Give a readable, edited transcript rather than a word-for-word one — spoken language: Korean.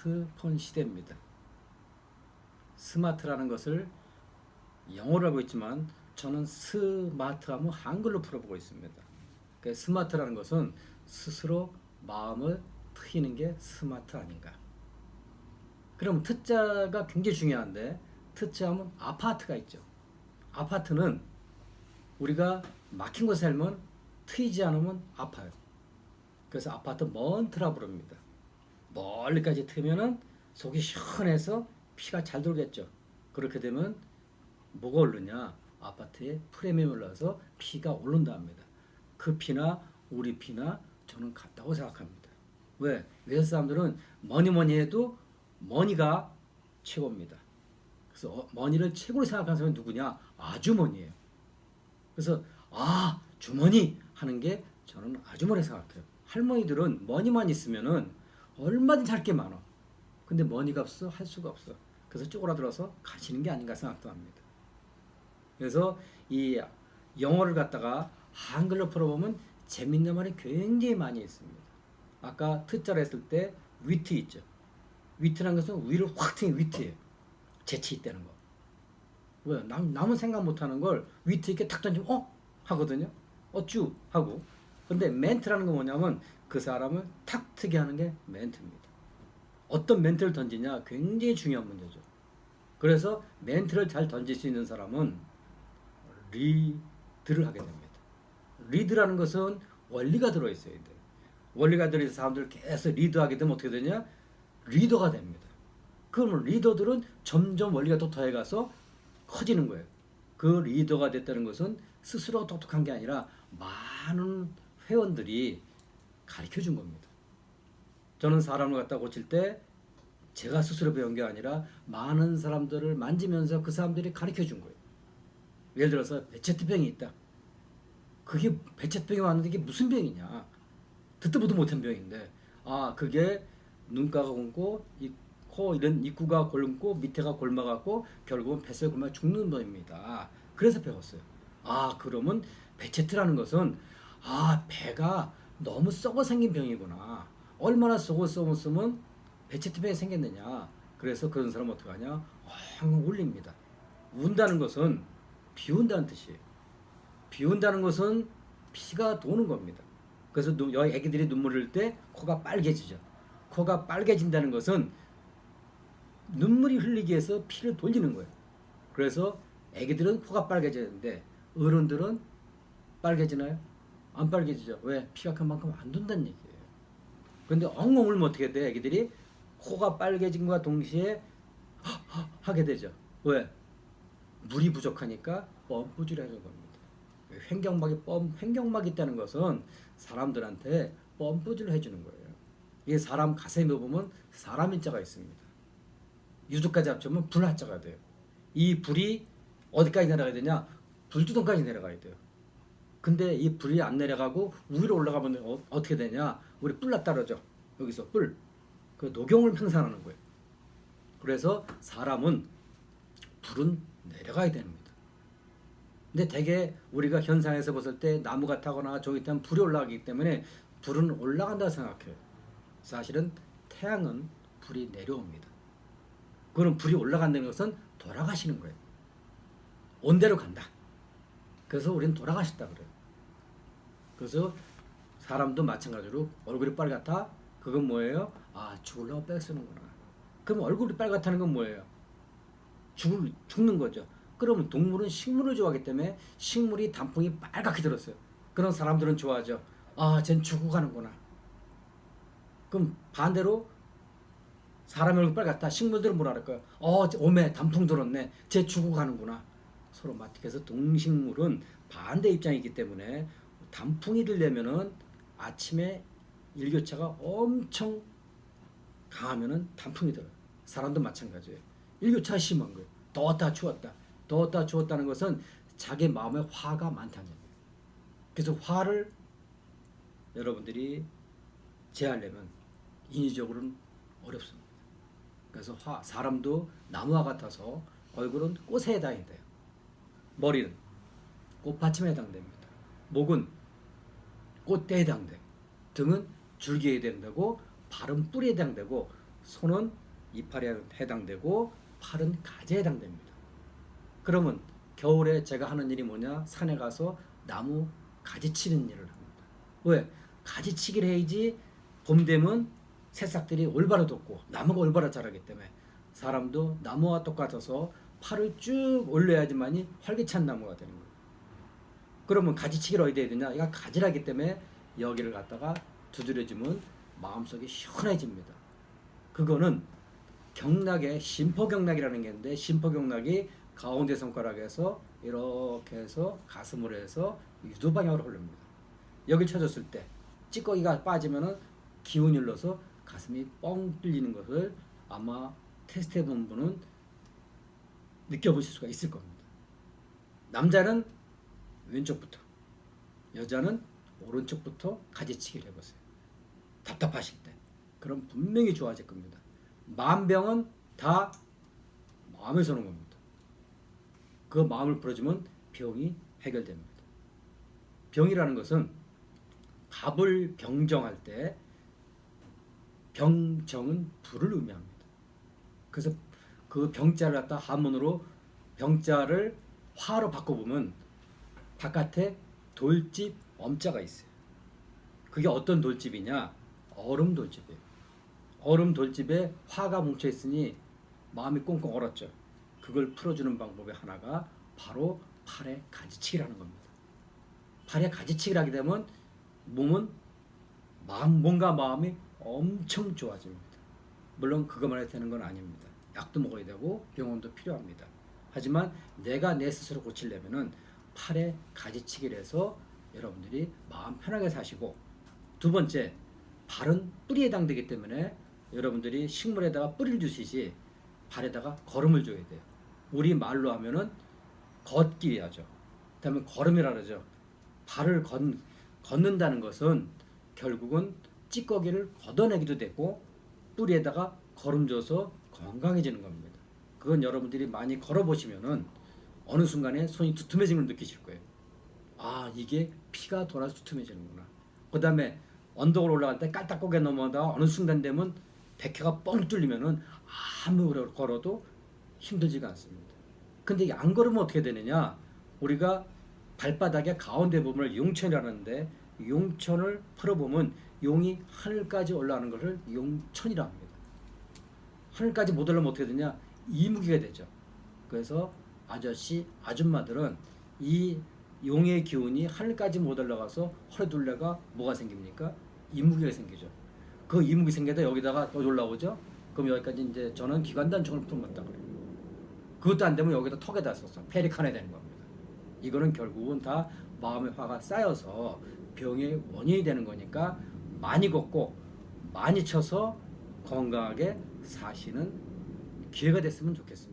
스마트폰 시대입니다. 스마트라는 것을 영어로 알고 있지만 저는 스마트하면 한글로 풀어보고 있습니다. 그러니까 스마트라는 것은 스스로 마음을 트이는 게 스마트 아닌가. 그럼 트자가 굉장히 중요한데, 트자하면 아파트가 있죠. 아파트는 우리가 막힌 곳에 살면 트이지 않으면 아파요. 그래서 아파트 먼트라 부릅니다. 멀리까지 트면은 속이 시원해서 피가 잘 돌겠죠. 그렇게 되면 뭐가 오르냐? 아파트에 프리미엄이 올라서 피가 오른다 합니다. 그 피나 우리 피나 저는 같다고 생각합니다. 왜? 외세 사람들은 뭐니 해도 머니가 최고입니다. 그래서 머니를 최고로 생각하는 사람이 누구냐? 아주머니예요. 그래서 주머니 하는 게 저는 아주머니 생각해요. 할머니들은 머니만 있으면은 얼마든지 할 게 많아. 근데 머니가 없어 할 수가 없어. 그래서 쪼그라들어서 가시는 게 아닌가 생각도 합니다. 그래서 이 영어를 갖다가 한글로 풀어보면 재밌는 말이 굉장히 많이 있습니다. 아까 트자로 했을 때 위트 있죠. 위트라는 것은 위를 확 트는 위트예요. 재치 있다는 거. 왜? 남은 생각 못하는 걸 위트 있게 탁 던지면 하거든요. 어쭈 하고. 근데 멘트라는 건 뭐냐면 그 사람을 탁 트게 하는 게 멘트입니다. 어떤 멘트를 던지냐 굉장히 중요한 문제죠. 그래서 멘트를 잘 던질 수 있는 사람은 리드를 하게 됩니다. 리드라는 것은 원리가 들어있어야 돼요. 원리가 들어있는 사람들 계속 리드하게 되면 어떻게 되냐? 리더가 됩니다. 그러면 리더들은 점점 원리가 더 더해가서 커지는 거예요. 그 리더가 됐다는 것은 스스로 똑똑한 게 아니라 많은 회원들이 가르쳐 준 겁니다. 저는 사람을 갖다 고칠 때 제가 스스로 배운 게 아니라 많은 사람들을 만지면서 그 사람들이 가르쳐 준 거예요. 예를 들어서 베체트병이 있다. 그게 베체트병이 왔는데 이게 무슨 병이냐? 듣도 보도 못한 병인데 그게 눈가가 굼고 코 이런 입구가 굼고 밑에가 골마갖고 결국은 뱃속에 골마 죽는 병입니다. 그래서 배웠어요. 그러면 베체트라는 것은 배가 너무 썩어 생긴 병이구나. 얼마나 썩었으면 베체트병이 생겼느냐. 그래서 그런 사람은 어떻게 하냐? 항상 울립니다. 운다는 것은 비운다는 뜻이에요. 비운다는 것은 피가 도는 겁니다. 그래서 여기 애기들이 눈물을 흘릴 때 코가 빨개지죠. 코가 빨개진다는 것은 눈물이 흘리기 위해서 피를 돌리는 거예요. 그래서 애기들은 코가 빨개지는데 어른들은 빨개지나요? 안 빨개지죠. 왜? 피가 그만큼 안 돈다는 얘기예요. 그런데 엉엉 울면 어떻게 돼? 애기들이 코가 빨개진과 동시에 하게 되죠. 왜? 물이 부족하니까 펌프질해주는 겁니다. 횡격막이 있다는 것은 사람들한테 펌프질을 해주는 거예요. 이게 사람 가슴에 보면 사람 인자가 있습니다. 유두까지 합치면 불화자가 돼요. 이 불이 어디까지 내려가야 되냐? 불주둥까지 내려가야 돼요. 근데 이 불이 안 내려가고 위로 올라가면 어떻게 되냐? 우리 뿔나 떨어져. 여기서 뿔. 그 녹용을 생산하는 거예요. 그래서 사람은 불은 내려가야 됩니다. 근데 대개 우리가 현상에서 봤을 때 나무가 타거나 종이 타면 불이 올라가기 때문에 불은 올라간다고 생각해요. 사실은 태양은 불이 내려옵니다. 그럼 불이 올라간다는 것은 돌아가시는 거예요. 온대로 간다. 그래서 우리는 돌아가셨다 그래요. 그래서 사람도 마찬가지로 얼굴이 빨갛다? 그건 뭐예요? 죽으려고 빽 쓰는구나. 그럼 얼굴이 빨갛다는 건 뭐예요? 죽는 거죠. 그러면 동물은 식물을 좋아하기 때문에 식물이 단풍이 빨갛게 들었어요. 그런 사람들은 좋아하죠. 쟨 죽고 가는구나. 그럼 반대로 사람의 얼굴 빨갛다. 식물들은 뭐라 할까요? 오메 단풍 들었네. 쟤 죽고 가는구나. 서로 맞춰서 동식물은 반대 입장이기 때문에 단풍이 들려면은 아침에 일교차가 엄청 강하면은 단풍이 들어요. 사람도 마찬가지예요. 일교차가 심한 거예요. 더웠다 추웠다. 더웠다 추웠다는 것은 자기 마음에 화가 많다는 얘기예요. 그래서 화를 여러분들이 제하려면 인위적으로는 어렵습니다. 그래서 사람도 나무와 같아서 얼굴은 꽃에 해당이 돼요. 머리는 꽃받침에 해당됩니다. 목은 꽃대에 해당돼요. 등은 줄기에 해당되고 발은 뿌리에 해당되고 손은 이파리에 해당되고 팔은 가지에 해당됩니다. 그러면 겨울에 제가 하는 일이 뭐냐? 산에 가서 나무 가지치는 일을 합니다. 왜? 가지치기를 해야지 봄 되면 새싹들이 올바로 돋고 나무가 올바로 자라기 때문에 사람도 나무와 똑같아서 팔을 쭉 올려야지만이 활기찬 나무가 되는 거예요. 그러면 가지치기를 어디다 해야 되냐? 이거 가지라기 때문에 여기를 갖다가 두드려주면 마음속이 시원해집니다. 그거는 경락에 심포경락이라는 게 있는데 심포경락이 가운데 손가락에서 이렇게 해서 가슴으로 해서 유도 방향으로 흐릅니다. 여기 쳐줬을 때 찌꺼기가 빠지면은 기운이 흘러서 가슴이 뻥 뚫리는 것을 아마 테스트해 본 분은 느껴보실 수가 있을 겁니다. 남자는 왼쪽부터, 여자는 오른쪽부터 가지치기를 해보세요. 답답하실 때. 그럼 분명히 좋아질 겁니다. 만병은 다 마음에서 오는 겁니다. 그 마음을 풀어주면 병이 해결됩니다. 병이라는 것은 갑을 병정할 때 병정은 불을 의미합니다. 그래서 그 병자를 갖다 한문으로 병자를 화로 바꿔보면 바깥에 돌집 엄자가 있어요. 그게 어떤 돌집이냐? 얼음 돌집이에요. 얼음 돌집에 화가 뭉쳐 있으니 마음이 꽁꽁 얼었죠. 그걸 풀어주는 방법의 하나가 바로 팔에 가지치기라는 겁니다. 팔에 가지치기를 하게 되면 몸은 몸과 마음이 엄청 좋아집니다. 물론 그것만 해도 되는 건 아닙니다. 약도 먹어야 되고 병원도 필요합니다. 하지만 내가 내 스스로 고치려면은 팔에 가지치기를 해서 여러분들이 마음 편하게 사시고, 두 번째, 발은 뿌리에 해당되기 때문에 여러분들이 식물에다가 뿌리를 주시지 발에다가 걸음을 줘야 돼요. 우리 말로 하면은 걷기 하죠. 그다음에 걸음이라 그러죠. 발을 걷는다는 것은 결국은 찌꺼기를 걷어내기도 되고 뿌리에다가 걸음 줘서 건강해지는 겁니다. 그건 여러분들이 많이 걸어보시면은 어느 순간에 손이 두툼해지는 걸 느끼실 거예요. 아, 이게 피가 돌아서 두툼해지는구나. 그 다음에 언덕을 올라갈 때 깔딱고개 넘어가다가 어느 순간 되면 백회가 뻥 뚫리면은 아무리 걸어도 힘들지가 않습니다. 근데 이게 안 걸으면 어떻게 되느냐? 우리가 발바닥의 가운데 부분을 용천이라는데, 용천을 풀어보면 용이 하늘까지 올라가는 것을 용천이라 합니다. 하늘까지 못 올라오면 어떻게 되냐? 이무기가 되죠. 그래서 아저씨, 아줌마들은 이 용의 기운이 하늘까지 못 올라가서 허리둘레가 뭐가 생깁니까? 이무기가 생기죠. 그 이무기 생겨도 여기다가 또 올라오죠. 그럼 여기까지 이제 저는 기관단총을 풀어봤다 그래요. 그것도 안 되면 여기다 턱에다 써서 페리칸에 되는 겁니다. 이거는 결국은 다 마음의 화가 쌓여서 병의 원인이 되는 거니까 많이 걷고 많이 쳐서 건강하게 사시는 기회가 됐으면 좋겠습니다.